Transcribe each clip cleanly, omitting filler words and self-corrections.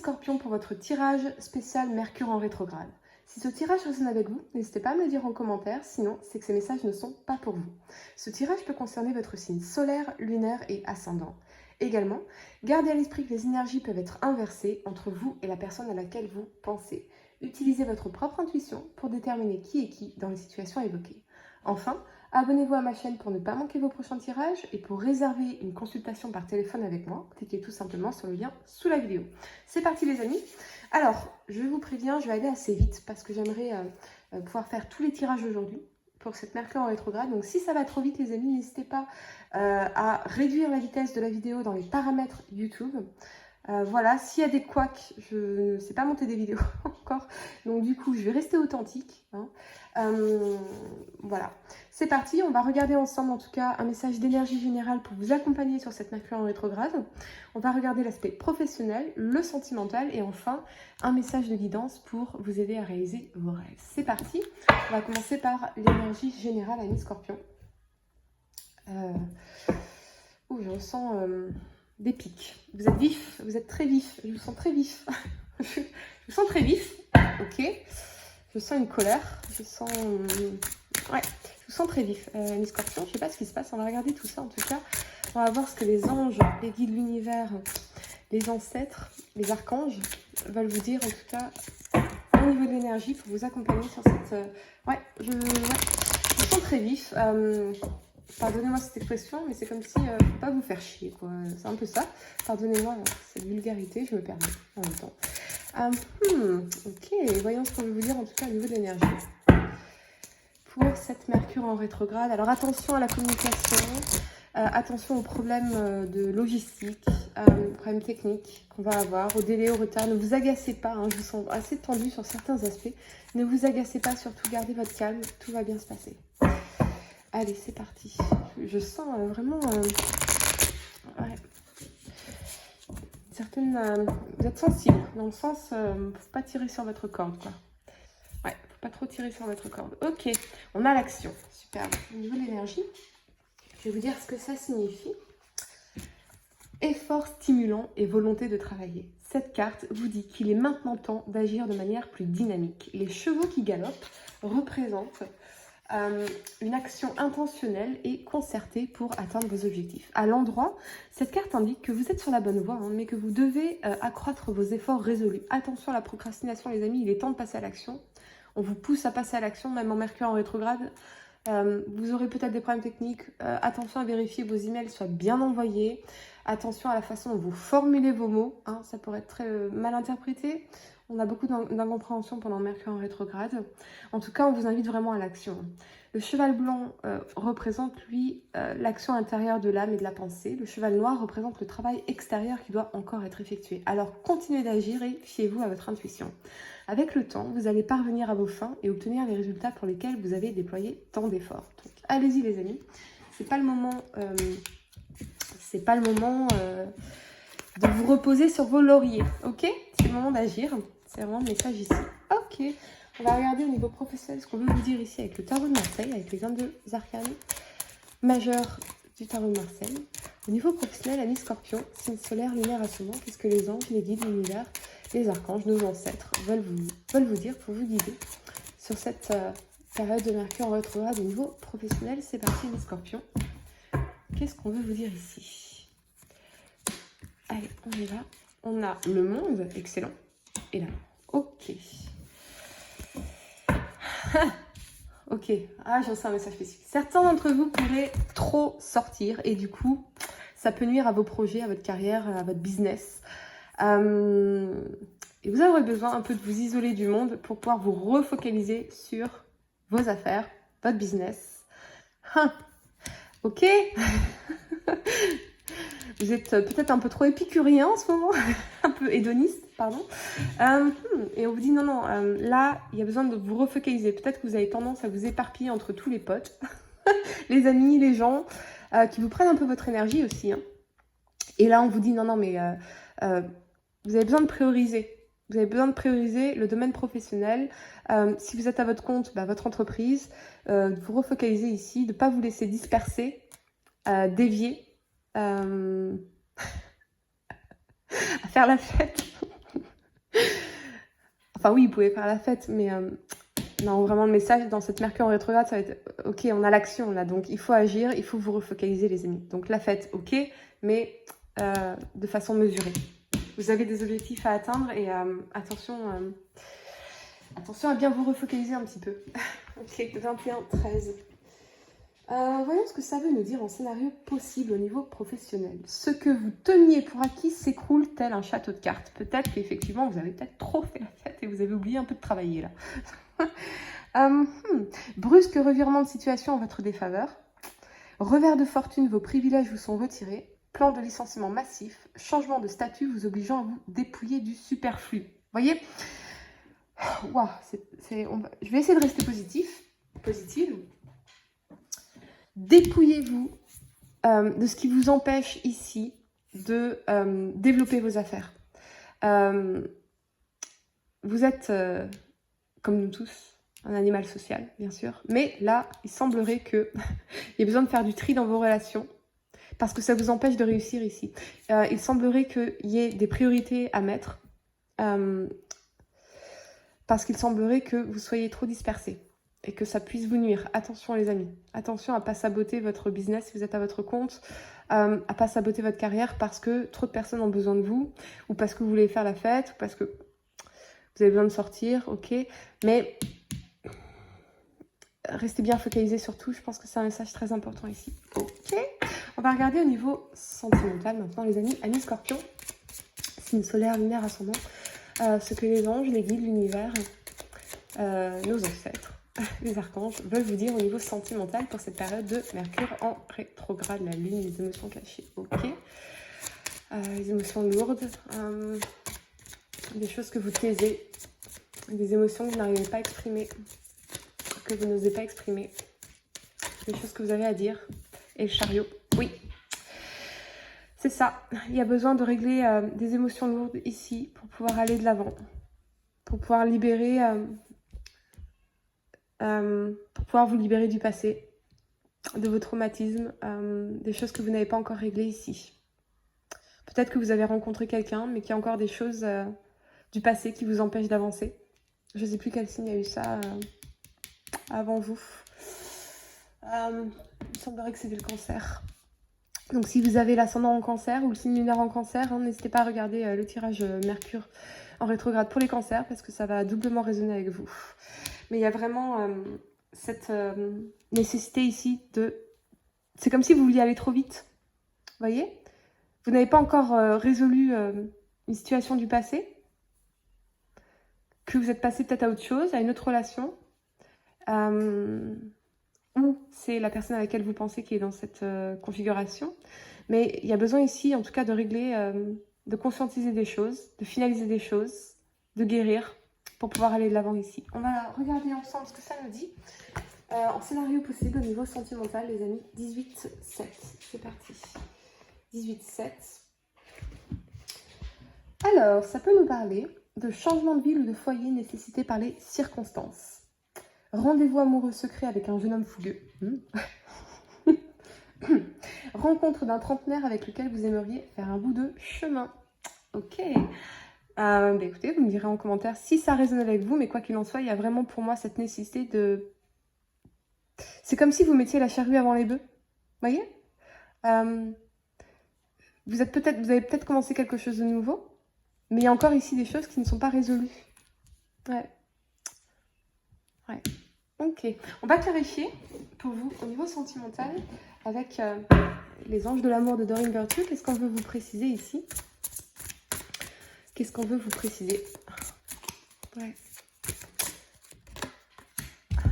Scorpion pour votre tirage spécial Mercure en rétrograde. Si ce tirage résonne avec vous, n'hésitez pas à me le dire en commentaire, sinon c'est que ces messages ne sont pas pour vous. Ce tirage peut concerner votre signe solaire, lunaire et ascendant. Également, gardez à l'esprit que les énergies peuvent être inversées entre vous et la personne à laquelle vous pensez. Utilisez votre propre intuition pour déterminer qui est qui dans les situations évoquées. Enfin, abonnez-vous à ma chaîne pour ne pas manquer vos prochains tirages et pour réserver une consultation par téléphone avec moi, cliquez tout simplement sur le lien sous la vidéo. C'est parti les amis. Alors, je vous préviens, je vais aller assez vite parce que j'aimerais pouvoir faire tous les tirages aujourd'hui pour cette Mercure en rétrograde. Donc si ça va trop vite les amis, n'hésitez pas à réduire la vitesse de la vidéo dans les paramètres YouTube. Voilà, s'il y a des couacs, je ne sais pas monter des vidéos encore, donc du coup je vais rester authentique. Hein. Voilà, c'est parti, on va regarder ensemble en tout cas un message d'énergie générale pour vous accompagner sur cette Mercure en rétrograde. On va regarder l'aspect professionnel, le sentimental et enfin un message de guidance pour vous aider à réaliser vos rêves. C'est parti, on va commencer par l'énergie générale amis Scorpion. Je ressens... des pics. Vous êtes vif, vous êtes très vif. Je vous sens très vif. je vous sens très vif. Ok. Je sens une colère. Je sens... Ouais, je vous sens très vif. Les scorpions, je ne sais pas ce qui se passe. On va regarder tout ça en tout cas. On va voir ce que les anges, les guides de l'univers, les ancêtres, les archanges veulent vous dire en tout cas au niveau de l'énergie pour vous accompagner sur cette... Ouais, je vous sens très vif. Pardonnez-moi cette expression, mais c'est comme si faut pas vous faire chier, quoi. C'est un peu ça. Pardonnez-moi cette vulgarité, je me permets en même temps. Ok, voyons ce qu'on veut vous dire en tout cas au niveau de l'énergie. Pour cette Mercure en rétrograde, alors attention à la communication, attention aux problèmes de logistique, problèmes techniques qu'on va avoir, au délai, au retard. Ne vous agacez pas, hein, je vous sens assez tendue sur certains aspects. Ne vous agacez pas, surtout gardez votre calme, tout va bien se passer. Allez, c'est parti. Je sens vraiment... ouais. Certaines... vous êtes sensible, dans le sens... faut pas tirer sur votre corde, quoi. Ouais, faut pas trop tirer sur votre corde. Ok, on a l'action. Super. Au niveau de l'énergie, je vais vous dire ce que ça signifie. Effort stimulant et volonté de travailler. Cette carte vous dit qu'il est maintenant temps d'agir de manière plus dynamique. Les chevaux qui galopent représentent... une action intentionnelle et concertée pour atteindre vos objectifs. À l'endroit, cette carte indique que vous êtes sur la bonne voie, hein, mais que vous devez accroître vos efforts résolus. Attention à la procrastination, les amis, il est temps de passer à l'action. On vous pousse à passer à l'action, même en Mercure en rétrograde. Vous aurez peut-être des problèmes techniques. Attention à vérifier que vos emails soient bien envoyés. Attention à la façon dont vous formulez vos mots. Hein, ça pourrait être très mal interprété. On a beaucoup d'incompréhension pendant Mercure en rétrograde. En tout cas, on vous invite vraiment à l'action. Le cheval blanc représente, lui, l'action intérieure de l'âme et de la pensée. Le cheval noir représente le travail extérieur qui doit encore être effectué. Alors, continuez d'agir et fiez-vous à votre intuition. Avec le temps, vous allez parvenir à vos fins et obtenir les résultats pour lesquels vous avez déployé tant d'efforts. Donc, allez-y les amis. C'est pas le moment... de vous reposer sur vos lauriers, ok? C'est le moment d'agir. C'est vraiment le message ici. Ok, on va regarder au niveau professionnel ce qu'on veut vous dire ici avec le tarot de Marseille, avec les 22 arcanes majeurs du tarot de Marseille. Au niveau professionnel, amis Scorpion, signe solaire, lunaire, ascendant, qu'est-ce que les anges, les guides, l'univers, les archanges, nos ancêtres veulent vous dire pour vous guider sur cette période de Mercure en rétrograde au niveau professionnel. C'est parti, amis Scorpion. Qu'est-ce qu'on veut vous dire ici? Allez, on y va. On a le monde, excellent. Et là, ok. Ok, j'en sais un message spécifique. Certains d'entre vous pourraient trop sortir et du coup, ça peut nuire à vos projets, à votre carrière, à votre business. Et vous aurez besoin un peu de vous isoler du monde pour pouvoir vous refocaliser sur vos affaires, votre business. Ok. Vous êtes peut-être un peu trop épicurien en ce moment, un peu hédoniste, pardon. Et on vous dit non, là, il y a besoin de vous refocaliser. Peut-être que vous avez tendance à vous éparpiller entre tous les potes, les amis, les gens, qui vous prennent un peu votre énergie aussi. Hein. Et là, on vous dit non, mais vous avez besoin de prioriser. Vous avez besoin de prioriser le domaine professionnel. Si vous êtes à votre compte, votre entreprise, de vous refocaliser ici, de ne pas vous laisser disperser, dévier. À faire la fête. Enfin oui, vous pouvez faire la fête, mais non, vraiment le message dans cette Mercure en rétrograde, ça va être ok, on a l'action là, donc il faut agir, il faut vous refocaliser les amis. Donc la fête, ok, mais de façon mesurée. Vous avez des objectifs à atteindre et attention à bien vous refocaliser un petit peu. Ok, 21, 13. Voyons ce que ça veut nous dire en scénario possible au niveau professionnel. Ce que vous teniez pour acquis s'écroule tel un château de cartes. Peut-être qu'effectivement, vous avez peut-être trop fait la fête et vous avez oublié un peu de travailler là. Brusque revirement de situation en votre défaveur. Revers de fortune, vos privilèges vous sont retirés. Plan de licenciement massif. Changement de statut vous obligeant à vous dépouiller du superflu. Vous voyez, wow, je vais essayer de rester positive. Dépouillez-vous de ce qui vous empêche ici de développer vos affaires. Vous êtes, comme nous tous, un animal social, bien sûr. Mais là, il semblerait qu'il y ait besoin de faire du tri dans vos relations parce que ça vous empêche de réussir ici. Il semblerait qu'il y ait des priorités à mettre parce qu'il semblerait que vous soyez trop dispersés et que ça puisse vous nuire. Attention les amis, attention à ne pas saboter votre business si vous êtes à votre compte, à ne pas saboter votre carrière parce que trop de personnes ont besoin de vous, ou parce que vous voulez faire la fête, ou parce que vous avez besoin de sortir, ok. Mais restez bien focalisés sur tout, je pense que c'est un message très important ici. Ok, on va regarder au niveau sentimental maintenant les amis. Amis Scorpion, signe solaire, lunaire, ascendant, ce que les anges, les guides, l'univers, nos ancêtres, les archanges veulent vous dire au niveau sentimental pour cette période de Mercure en rétrograde, la lune, les émotions cachées, ok. Les émotions lourdes, des choses que vous taisez, des émotions que vous n'arrivez pas à exprimer, que vous n'osez pas exprimer, des choses que vous avez à dire. Et le chariot, oui, c'est ça. Il y a besoin de régler des émotions lourdes ici pour pouvoir aller de l'avant, pour pouvoir libérer... pour pouvoir vous libérer du passé, de vos traumatismes, des choses que vous n'avez pas encore réglées ici. Peut-être que vous avez rencontré quelqu'un, mais qu'il y a encore des choses du passé qui vous empêchent d'avancer. Je ne sais plus quel signe a eu ça avant vous. Il semblerait que c'était le cancer. Donc si vous avez l'ascendant en cancer ou le signe lunaire en cancer, n'hésitez pas à regarder le tirage Mercure en rétrograde pour les cancers parce que ça va doublement résonner avec vous. Mais il y a vraiment cette nécessité ici de... C'est comme si vous vouliez aller trop vite. Vous voyez? Vous n'avez pas encore résolu une situation du passé. Que vous êtes passé peut-être à autre chose, à une autre relation. Ou c'est la personne avec laquelle vous pensez qui est dans cette configuration. Mais il y a besoin ici, en tout cas, de régler, de conscientiser des choses, de finaliser des choses, de guérir, pour pouvoir aller de l'avant ici. On va regarder ensemble ce que ça nous dit. En scénario possible au niveau sentimental, les amis. 18-7. C'est parti. 18-7. Alors, ça peut nous parler de changement de ville ou de foyer nécessité par les circonstances. Rendez-vous amoureux secret avec un jeune homme fougueux. Rencontre d'un trentenaire avec lequel vous aimeriez faire un bout de chemin. Ok. Écoutez, vous me direz en commentaire si ça résonne avec vous, mais quoi qu'il en soit, il y a vraiment pour moi cette nécessité de... C'est comme si vous mettiez la charrue avant les bœufs. Vous voyez? Vous avez peut-être commencé quelque chose de nouveau, mais il y a encore ici des choses qui ne sont pas résolues. Ouais. Ok. On va clarifier pour vous au niveau sentimental avec les anges de l'amour de Doreen Virtue. Qu'est-ce qu'on veut vous préciser ici? Qu'est-ce qu'on veut vous préciser? Ouais.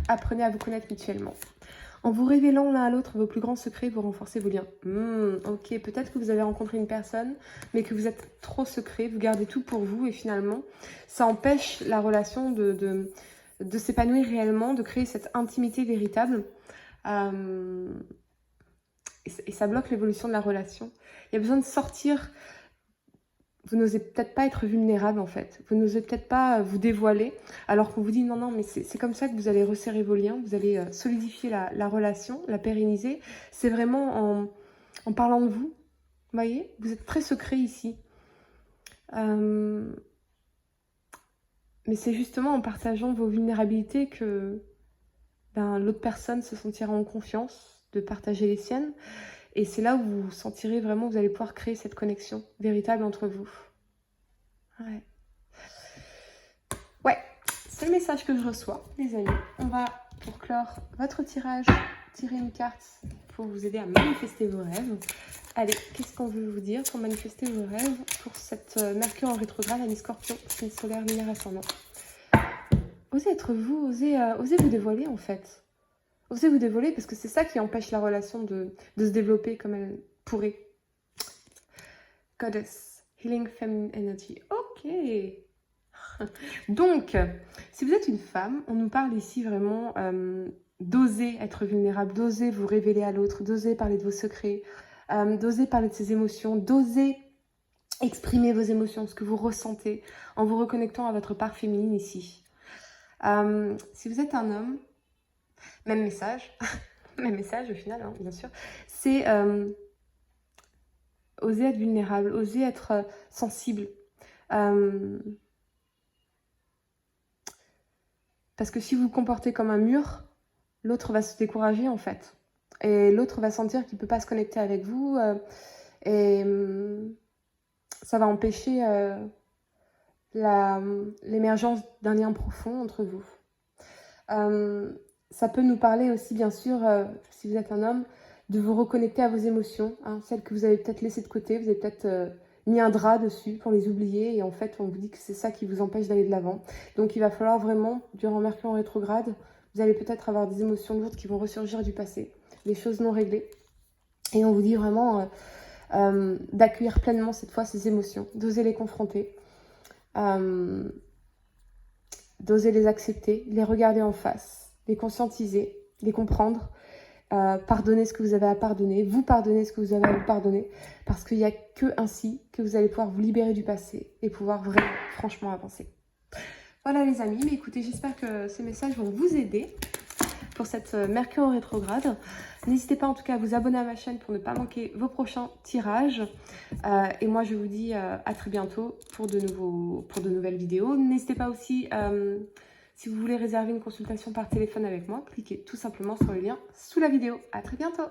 Apprenez à vous connaître mutuellement. En vous révélant l'un à l'autre vos plus grands secrets, vous renforcez vos liens. Ok, peut-être que vous avez rencontré une personne, mais que vous êtes trop secret, vous gardez tout pour vous et finalement, ça empêche la relation de s'épanouir réellement, de créer cette intimité véritable. Et ça bloque l'évolution de la relation. Il y a besoin de sortir. Vous n'osez peut-être pas être vulnérable en fait. Vous n'osez peut-être pas vous dévoiler alors qu'on vous dit non, mais c'est comme ça que vous allez resserrer vos liens, vous allez solidifier la relation, la pérenniser. C'est vraiment en parlant de vous. Vous voyez, vous êtes très secret ici. Mais c'est justement en partageant vos vulnérabilités que l'autre personne se sentira en confiance de partager les siennes. Et c'est là où vous sentirez vraiment, vous allez pouvoir créer cette connexion véritable entre vous. Ouais. Ouais, c'est le message que je reçois, les amis. On va, pour clore votre tirage, tirer une carte pour vous aider à manifester vos rêves. Allez, qu'est-ce qu'on veut vous dire pour manifester vos rêves pour cette Mercure en rétrograde, année Scorpion, signe solaire, lunaire, ascendant. Osez être vous, osez vous dévoiler en fait. Osez vous dévoiler parce que c'est ça qui empêche la relation de se développer comme elle pourrait. Goddess, Healing Feminine Energy. Ok. Donc, si vous êtes une femme, on nous parle ici vraiment d'oser être vulnérable, d'oser vous révéler à l'autre, d'oser parler de vos secrets, d'oser parler de ses émotions, d'oser exprimer vos émotions, ce que vous ressentez, en vous reconnectant à votre part féminine ici. Si vous êtes un homme, même message, même message au final, hein, bien sûr, c'est oser être vulnérable, oser être sensible. Parce que si vous vous comportez comme un mur, l'autre va se décourager en fait. Et l'autre va sentir qu'il ne peut pas se connecter avec vous. Et ça va empêcher l'émergence d'un lien profond entre vous. Ça peut nous parler aussi, bien sûr, si vous êtes un homme, de vous reconnecter à vos émotions, hein, celles que vous avez peut-être laissées de côté, vous avez peut-être mis un drap dessus pour les oublier, et en fait, on vous dit que c'est ça qui vous empêche d'aller de l'avant. Donc, il va falloir vraiment, durant Mercure en rétrograde, vous allez peut-être avoir des émotions lourdes qui vont ressurgir du passé, des choses non réglées, et on vous dit vraiment d'accueillir pleinement cette fois ces émotions, d'oser les confronter, d'oser les accepter, les regarder en face, les conscientiser, les comprendre, pardonner ce que vous avez à pardonner, vous pardonner ce que vous avez à vous pardonner, parce qu'il n'y a que ainsi que vous allez pouvoir vous libérer du passé et pouvoir vraiment, franchement, avancer. Voilà les amis, mais écoutez, j'espère que ces messages vont vous aider pour cette Mercure en rétrograde. N'hésitez pas en tout cas à vous abonner à ma chaîne pour ne pas manquer vos prochains tirages. Et moi, je vous dis à très bientôt pour de nouvelles vidéos. N'hésitez pas aussi, si vous voulez réserver une consultation par téléphone avec moi, cliquez tout simplement sur le lien sous la vidéo. À très bientôt!